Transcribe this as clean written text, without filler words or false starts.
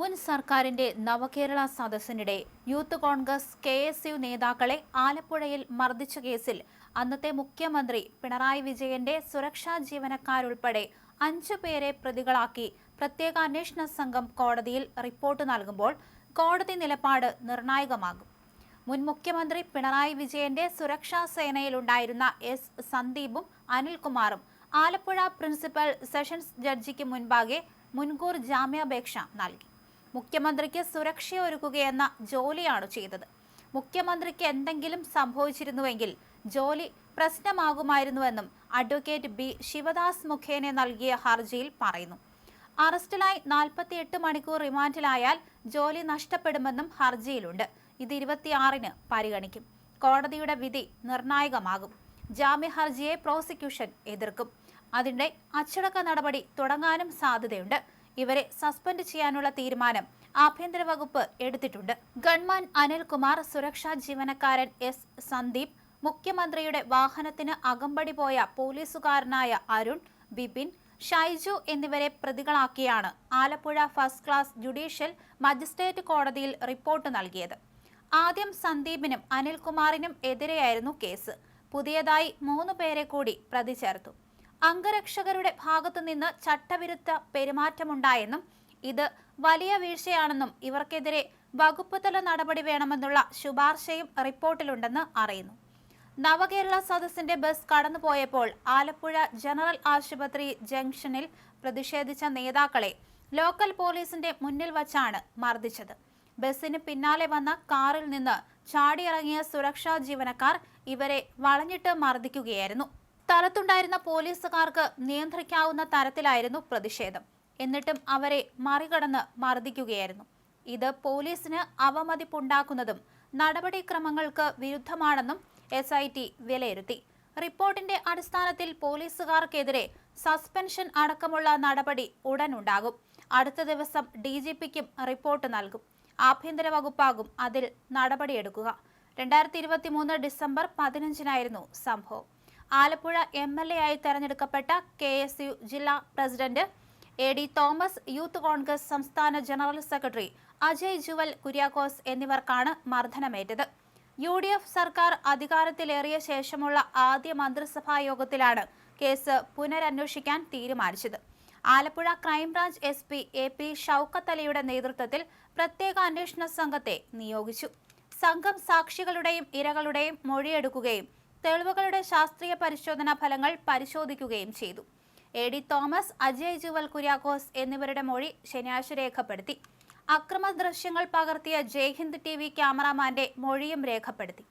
മുൻ സർക്കാരിന്റെ നവകേരള സദസ്സിനിടെ youth Congress KSU നേതാക്കളെ ആലപ്പുഴയിൽ മർദ്ദിച്ച കേസിൽ അന്നത്തെ മുഖ്യമന്ത്രി പിണറായി വിജയന്റെ സുരക്ഷാ ജീവനക്കാരുൾപ്പെടെ 5 പേരെ പ്രതികളാക്കി പ്രത്യേക അന്വേഷണ സംഘം കോടതിയിൽ റിപ്പോർട്ട് നൽകുമ്പോൾ കോടതി നിലപാട് നിർണായകമാകും. മുൻ മുഖ്യമന്ത്രി പിണറായി വിജയന്റെ സുരക്ഷാ സേനയിലുണ്ടായിരുന്ന എസ് സന്ദീപും അനിൽകുമാറും ആലപ്പുഴ പ്രിൻസിപ്പൽ സെഷൻസ് ജഡ്ജിക്ക് മുൻപാകെ മുൻകൂർ ജാമ്യാപേക്ഷ നൽകി. മുഖ്യമന്ത്രിക്ക് സുരക്ഷയൊരുക്കുകയെന്ന ജോലിയാണ് ചെയ്തത്. മുഖ്യമന്ത്രിക്ക് എന്തെങ്കിലും സംഭവിച്ചിരുന്നുവെങ്കിൽ ജോലി പ്രശ്നമാകുമായിരുന്നുവെന്നും അഡ്വക്കേറ്റ് ബി ശിവദാസ് മുഖേന നൽകിയ ഹർജിയിൽ പറയുന്നു. അറസ്റ്റിലായി 48 മണിക്കൂർ റിമാൻഡിലായാൽ ജോലി നഷ്ടപ്പെടുമെന്നും ഹർജിയിലുണ്ട്. ഇത് 26-ന് പരിഗണിക്കും. കോടതിയുടെ വിധി നിർണായകമാകും. ജാമ്യ ഹർജിയെ പ്രോസിക്യൂഷൻ എതിർക്കും. അതിന്റെ അച്ചടക്ക നടപടി തുടങ്ങാനും സാധ്യതയുണ്ട്. ഇവരെ സസ്പെൻഡ് ചെയ്യാനുള്ള തീരുമാനം ആഭ്യന്തര വകുപ്പ് എടുത്തിട്ടുണ്ട്. ഗൺമാൻ അനിൽകുമാർ, സുരക്ഷാ ജീവനക്കാരൻ എസ് സന്ദീപ്, മുഖ്യമന്ത്രിയുടെ വാഹനത്തിന് അകമ്പടി പോയ പോലീസുകാരനായ അരുൺ, ബിപിൻ, ഷൈജു എന്നിവരെ പ്രതികളാക്കിയാണ് Alappuzha first class judicial magistrate കോടതിയിൽ റിപ്പോർട്ട് നൽകിയത്. ആദ്യം സന്ദീപിനും അനിൽകുമാറിനും എതിരെയായിരുന്നു കേസ്. പുതിയതായി 3 പേരെ കൂടി പ്രതി ചേർത്തു. അംഗരക്ഷകരുടെ ഭാഗത്തുനിന്ന് ചട്ടവിരുദ്ധ പെരുമാറ്റമുണ്ടായെന്നും ഇത് വലിയ വീഴ്ചയാണെന്നും ഇവർക്കെതിരെ വകുപ്പ് തല നടപടി വേണമെന്നുള്ള ശുപാർശയും റിപ്പോർട്ടിലുണ്ടെന്ന് അറിയുന്നു. നവകേരള സദസ്സിന്റെ ബസ് കടന്നുപോയപ്പോൾ ആലപ്പുഴ ജനറൽ ആശുപത്രി ജംഗ്ഷനിൽ പ്രതിഷേധിച്ച നേതാക്കളെ ലോക്കൽ പോലീസിന്റെ മുന്നിൽ വച്ചാണ് മർദ്ദിച്ചത്. ബസിന് പിന്നാലെ വന്ന കാറിൽ നിന്ന് ചാടിയിറങ്ങിയ സുരക്ഷാ ജീവനക്കാർ ഇവരെ വളഞ്ഞിട്ട് മർദ്ദിക്കുകയായിരുന്നു. സ്ഥലത്തുണ്ടായിരുന്ന പോലീസുകാർക്ക് നിയന്ത്രിക്കാവുന്ന തരത്തിലായിരുന്നു പ്രതിഷേധം. എന്നിട്ടും അവരെ മറികടന്ന് മർദ്ദിക്കുകയായിരുന്നു. ഇത് പോലീസിന് അവമതിപ്പുണ്ടാക്കുന്നതും നടപടിക്രമങ്ങൾക്ക് വിരുദ്ധമാണെന്നും SIT വിലയിരുത്തി. റിപ്പോർട്ടിന്റെ അടിസ്ഥാനത്തിൽ പോലീസുകാർക്കെതിരെ സസ്പെൻഷൻ അടക്കമുള്ള നടപടി ഉടനുണ്ടാകും. അടുത്ത ദിവസം DGPക്കും റിപ്പോർട്ട് നൽകും. ആഭ്യന്തര വകുപ്പാകും അതിൽ നടപടിയെടുക്കുക. 2023 ഡിസംബർ 15-നായിരുന്നു സംഭവം. ആലപ്പുഴ MLA ആയി തെരഞ്ഞെടുക്കപ്പെട്ട KSU ജില്ലാ president AD Thomas, youth Congress സംസ്ഥാന ജനറൽ സെക്രട്ടറി അജയ് ജുവൽ കുര്യാക്കോസ് എന്നിവർക്കാണ് മർദ്ദനമേറ്റത്. UDF സർക്കാർ അധികാരത്തിലേറിയ ശേഷമുള്ള ആദ്യ മന്ത്രിസഭാ യോഗത്തിലാണ് കേസ് പുനരന്വേഷിക്കാൻ തീരുമാനിച്ചത്. Alappuzha crime branch SP AP Shoukath അലിയുടെ നേതൃത്വത്തിൽ പ്രത്യേക അന്വേഷണ സംഘത്തെ നിയോഗിച്ചു. സംഘം സാക്ഷികളുടെയും ഇരകളുടെയും മൊഴിയെടുക്കുകയും തെളിവുകളുടെ ശാസ്ത്രീയ പരിശോധനാ ഫലങ്ങൾ പരിശോധിക്കുകയും ചെയ്തു. AD തോമസ്, അജയ് ജുവൽ കുര്യാക്കോസ് എന്നിവരുടെ മൊഴി ശനിയാഴ്ച രേഖപ്പെടുത്തി. അക്രമ ദൃശ്യങ്ങൾ പകർത്തിയ ജയ്ഹിന്ദ് TV ക്യാമറാമാന്റെ മൊഴിയും രേഖപ്പെടുത്തി.